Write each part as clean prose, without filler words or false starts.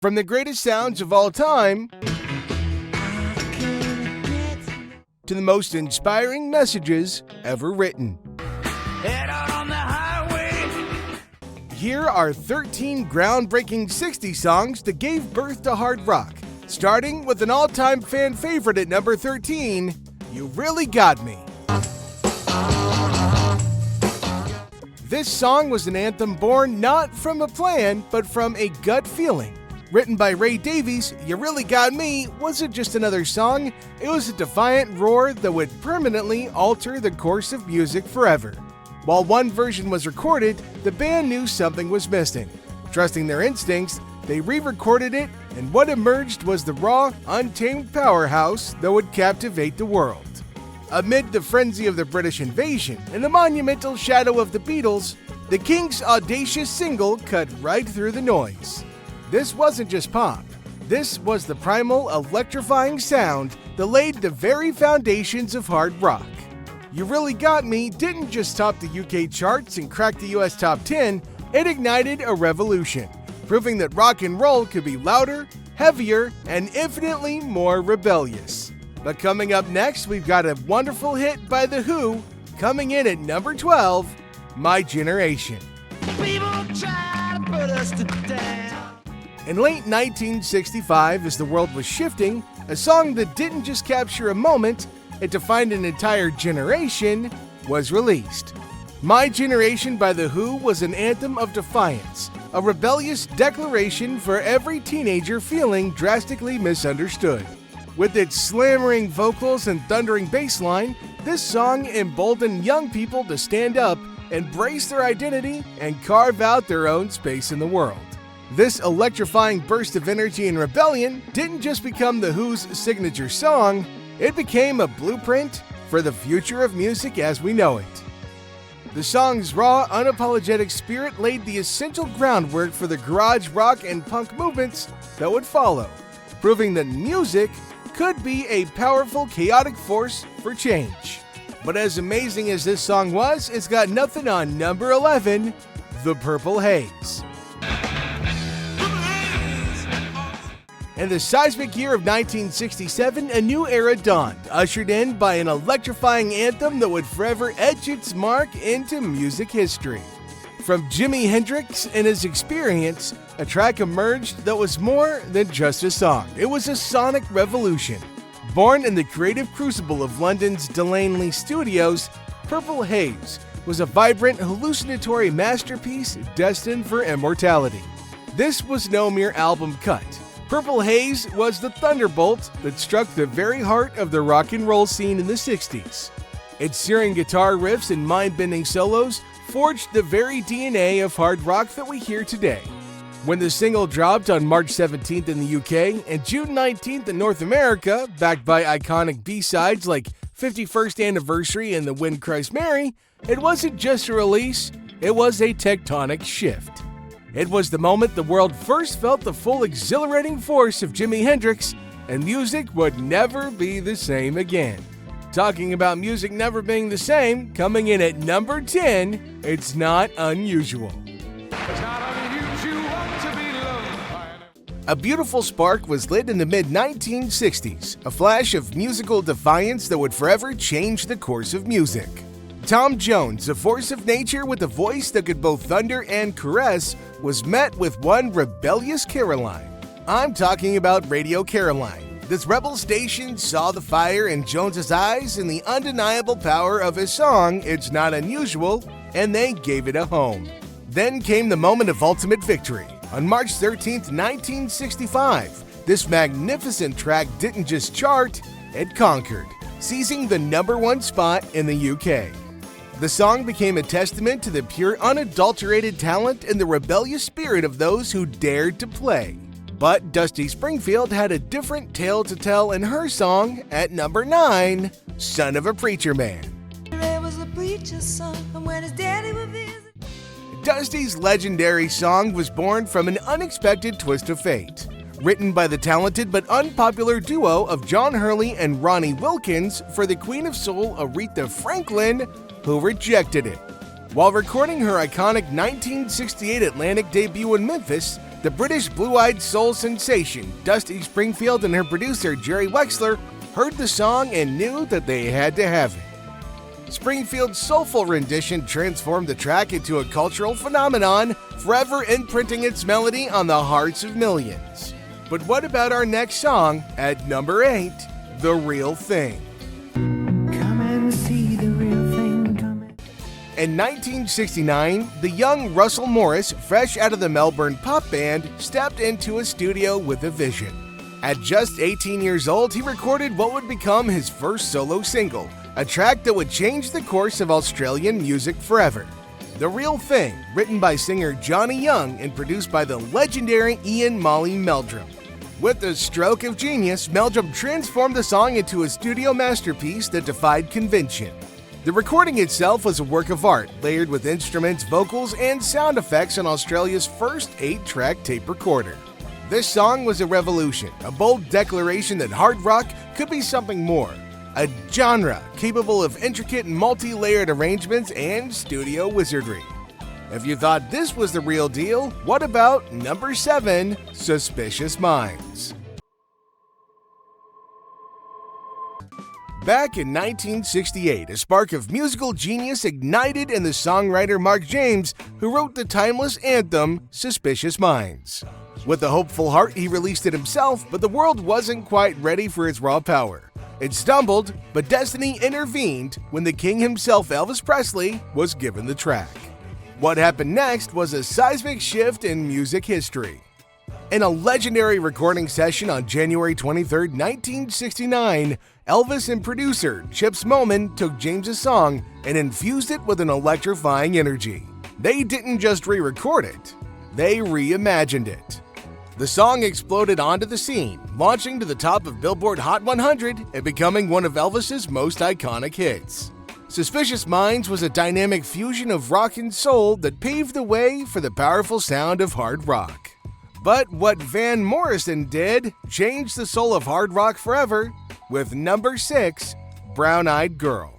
From the greatest sounds of all time to the most inspiring messages ever written. Head out on the highway. Here are 13 groundbreaking 60s songs that gave birth to hard rock, starting with an all-time fan favorite at number 13, You Really Got Me. This song was an anthem born not from a plan, but from a gut feeling. Written by Ray Davies, You Really Got Me wasn't just another song, it was a defiant roar that would permanently alter the course of music forever. While one version was recorded, the band knew something was missing. Trusting their instincts, they re-recorded it, and what emerged was the raw, untamed powerhouse that would captivate the world. Amid the frenzy of the British invasion and the monumental shadow of the Beatles, the Kinks' audacious single cut right through the noise. This wasn't just pop. This was the primal, electrifying sound that laid the very foundations of hard rock. You Really Got Me didn't just top the UK charts and crack the US top 10, it ignited a revolution, proving that rock and roll could be louder, heavier, and infinitely more rebellious. But coming up next, we've got a wonderful hit by The Who, coming in at number 12, My Generation. People try to put us to down. In late 1965, as the world was shifting, a song that didn't just capture a moment, it defined an entire generation, was released. My Generation by The Who was an anthem of defiance, a rebellious declaration for every teenager feeling drastically misunderstood. With its slammering vocals and thundering bass line, this song emboldened young people to stand up, embrace their identity, and carve out their own space in the world. This electrifying burst of energy and rebellion didn't just become The Who's signature song, it became a blueprint for the future of music as we know it. The song's raw, unapologetic spirit laid the essential groundwork for the garage rock and punk movements that would follow, proving that music could be a powerful, chaotic force for change. But as amazing as this song was, it's got nothing on number 11, The Purple Haze. In the seismic year of 1967, a new era dawned, ushered in by an electrifying anthem that would forever etch its mark into music history. From Jimi Hendrix and his Experience, a track emerged that was more than just a song. It was a sonic revolution. Born in the creative crucible of London's Delaney Studios, Purple Haze was a vibrant, hallucinatory masterpiece destined for immortality. This was no mere album cut. Purple Haze was the thunderbolt that struck the very heart of the rock and roll scene in the 60s. Its searing guitar riffs and mind-bending solos forged the very DNA of hard rock that we hear today. When the single dropped on March 17th in the UK and June 19th in North America, backed by iconic B-sides like 51st Anniversary and The Wind Cries Mary, it wasn't just a release, it was a tectonic shift. It was the moment the world first felt the full exhilarating force of Jimi Hendrix, and music would never be the same again. Talking about music never being the same, coming in at number 10, It's Not Unusual. A beautiful spark was lit in the mid-1960s, a flash of musical defiance that would forever change the course of music. Tom Jones, a force of nature with a voice that could both thunder and caress, was met with one rebellious Caroline. I'm talking about Radio Caroline. This rebel station saw the fire in Jones's eyes and the undeniable power of his song, It's Not Unusual, and they gave it a home. Then came the moment of ultimate victory. On March 13, 1965, this magnificent track didn't just chart, it conquered, seizing the number 1 spot in the UK. The song became a testament to the pure, unadulterated talent and the rebellious spirit of those who dared to play. But Dusty Springfield had a different tale to tell in her song at number 9, Son of a Preacher Man. There was a preacher's son when his daddy would visit. Dusty's legendary song was born from an unexpected twist of fate. Written by the talented but unpopular duo of John Hurley and Ronnie Wilkins for the Queen of Soul Aretha Franklin, who rejected it. While recording her iconic 1968 Atlantic debut in Memphis, The British blue-eyed soul sensation Dusty Springfield and her producer Jerry Wexler heard the song and knew that they had to have it. Springfield's soulful rendition transformed the track into a cultural phenomenon, forever imprinting its melody on the hearts of millions. But what about our next song at number 8, The Real Thing? Come and see the real thing coming. In 1969, the young Russell Morris, fresh out of the Melbourne pop band, stepped into a studio with a vision. At just 18 years old, he recorded what would become his first solo single, a track that would change the course of Australian music forever. The Real Thing, written by singer Johnny Young and produced by the legendary Ian Molly Meldrum. With a stroke of genius, Meldrum transformed the song into a studio masterpiece that defied convention. The recording itself was a work of art, layered with instruments, vocals, and sound effects on Australia's first 8-track tape recorder. This song was a revolution, a bold declaration that hard rock could be something more, a genre capable of intricate and multi-layered arrangements and studio wizardry. If you thought this was the real deal, what about number 7, Suspicious Minds? Back in 1968, a spark of musical genius ignited in the songwriter Mark James, who wrote the timeless anthem, Suspicious Minds. With a hopeful heart, he released it himself, but the world wasn't quite ready for its raw power. It stumbled, but destiny intervened when the king himself, Elvis Presley, was given the track. What happened next was a seismic shift in music history. In a legendary recording session on January 23, 1969, Elvis and producer Chips Moman took James's song and infused it with an electrifying energy. They didn't just re-record it, they reimagined it. The song exploded onto the scene, launching to the top of Billboard Hot 100 and becoming one of Elvis's most iconic hits. Suspicious Minds was a dynamic fusion of rock and soul that paved the way for the powerful sound of hard rock. But what Van Morrison did changed the soul of hard rock forever with number 6, Brown Eyed Girl.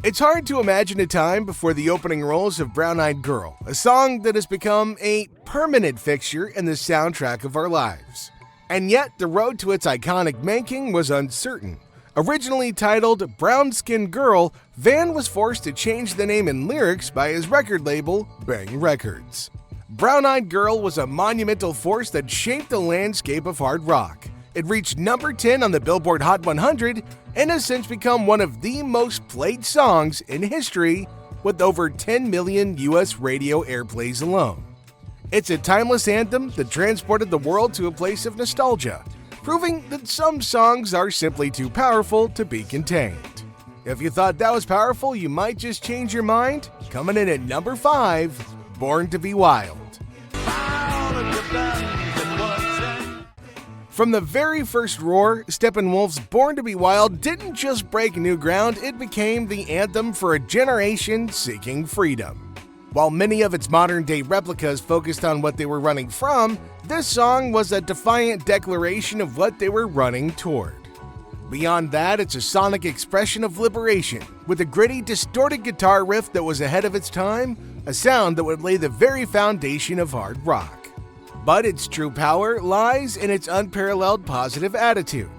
It's hard to imagine a time before the opening rolls of Brown Eyed Girl, a song that has become a permanent fixture in the soundtrack of our lives. And yet, the road to its iconic making was uncertain. Originally titled Brown Skin Girl, Van was forced to change the name and lyrics by his record label, Bang Records. Brown Eyed Girl was a monumental force that shaped the landscape of hard rock. It reached number 10 on the Billboard Hot 100 and has since become one of the most played songs in history, with over 10 million US radio airplays alone. It's a timeless anthem that transported the world to a place of nostalgia, proving that some songs are simply too powerful to be contained. If you thought that was powerful, you might just change your mind. Coming in at number 5, Born to Be Wild. From the very first roar, Steppenwolf's Born to Be Wild didn't just break new ground, it became the anthem for a generation seeking freedom. While many of its modern-day replicas focused on what they were running from, this song was a defiant declaration of what they were running toward. Beyond that, it's a sonic expression of liberation, with a gritty, distorted guitar riff that was ahead of its time, a sound that would lay the very foundation of hard rock. But its true power lies in its unparalleled positive attitude.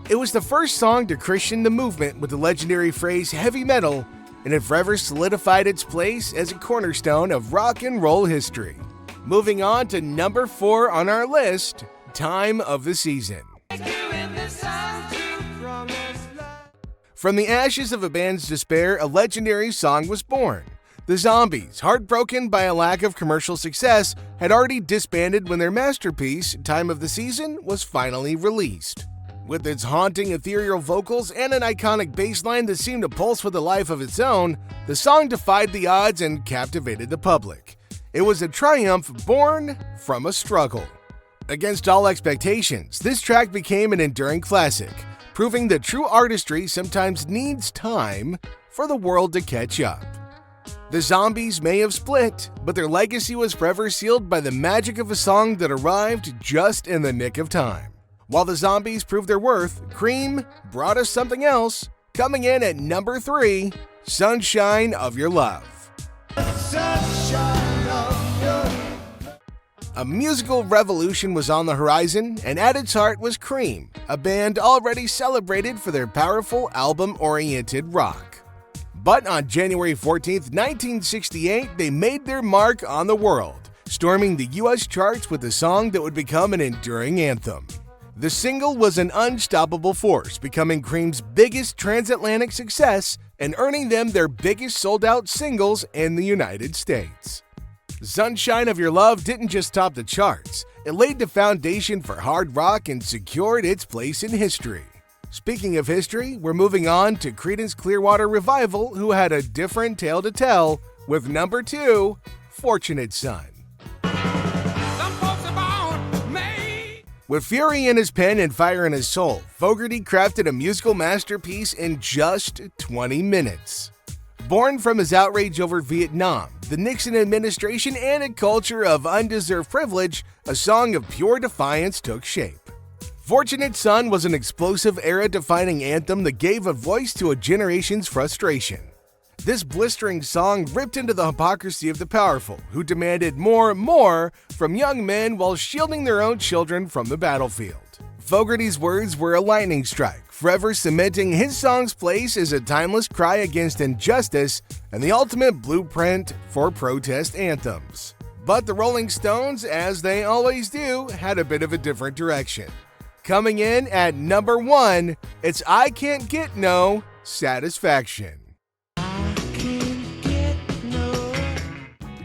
It was the first song to Christian the movement with the legendary phrase heavy metal, and it forever solidified its place as a cornerstone of rock and roll history. Moving on to number 4 on our list, Time of the Season. From the ashes of a band's despair, a legendary song was born. The Zombies, heartbroken by a lack of commercial success, had already disbanded when their masterpiece, Time of the Season, was finally released. With its haunting, ethereal vocals and an iconic bass line that seemed to pulse with a life of its own, the song defied the odds and captivated the public. It was a triumph born from a struggle. Against all expectations, this track became an enduring classic, proving that true artistry sometimes needs time for the world to catch up. The Zombies may have split, but their legacy was forever sealed by the magic of a song that arrived just in the nick of time. While the Zombies proved their worth, Cream brought us something else, coming in at number 3, Sunshine of Your Love. Sunshine. sunshine of your. A musical revolution was on the horizon, and at its heart was Cream, a band already celebrated for their powerful album-oriented rock. But on January 14, 1968, they made their mark on the world, storming the US charts with a song that would become an enduring anthem. The single was an unstoppable force, becoming Cream's biggest transatlantic success and earning them their biggest sold-out singles in the United States. Sunshine of Your Love didn't just top the charts, it laid the foundation for hard rock and secured its place in history. Speaking of history, we're moving on to Creedence Clearwater Revival, who had a different tale to tell with number 2, Fortunate Son. With fury in his pen and fire in his soul, Fogerty crafted a musical masterpiece in just 20 minutes. Born from his outrage over Vietnam, the Nixon administration, and a culture of undeserved privilege, a song of pure defiance took shape. Fortunate Son was an explosive era-defining anthem that gave a voice to a generation's frustration. This blistering song ripped into the hypocrisy of the powerful, who demanded more from young men while shielding their own children from the battlefield. Fogerty's words were a lightning strike, forever cementing his song's place as a timeless cry against injustice and the ultimate blueprint for protest anthems. But the Rolling Stones, as they always do, had a bit of a different direction. Coming in at number 1, it's I Can't Get No Satisfaction.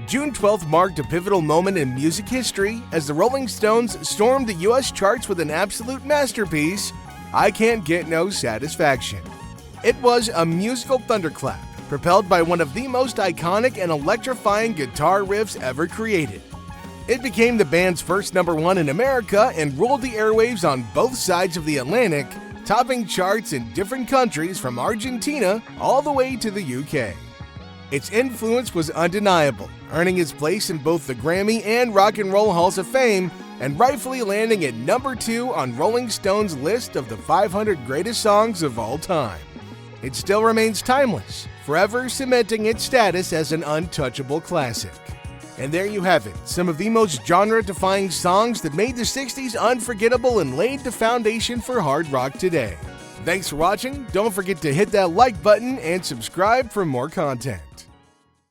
June 12th marked a pivotal moment in music history as the Rolling Stones stormed the US charts with an absolute masterpiece, I Can't Get No Satisfaction. It was a musical thunderclap, propelled by one of the most iconic and electrifying guitar riffs ever created. It became the band's first number 1 in America and ruled the airwaves on both sides of the Atlantic, topping charts in different countries from Argentina all the way to the UK. Its influence was undeniable, earning its place in both the Grammy and Rock and Roll Halls of Fame, and rightfully landing at number 2 on Rolling Stone's list of the 500 greatest songs of all time. It still remains timeless, forever cementing its status as an untouchable classic. And there you have it, some of the most genre-defying songs that made the 60s unforgettable and laid the foundation for hard rock today. Thanks for watching, don't forget to hit that like button and subscribe for more content.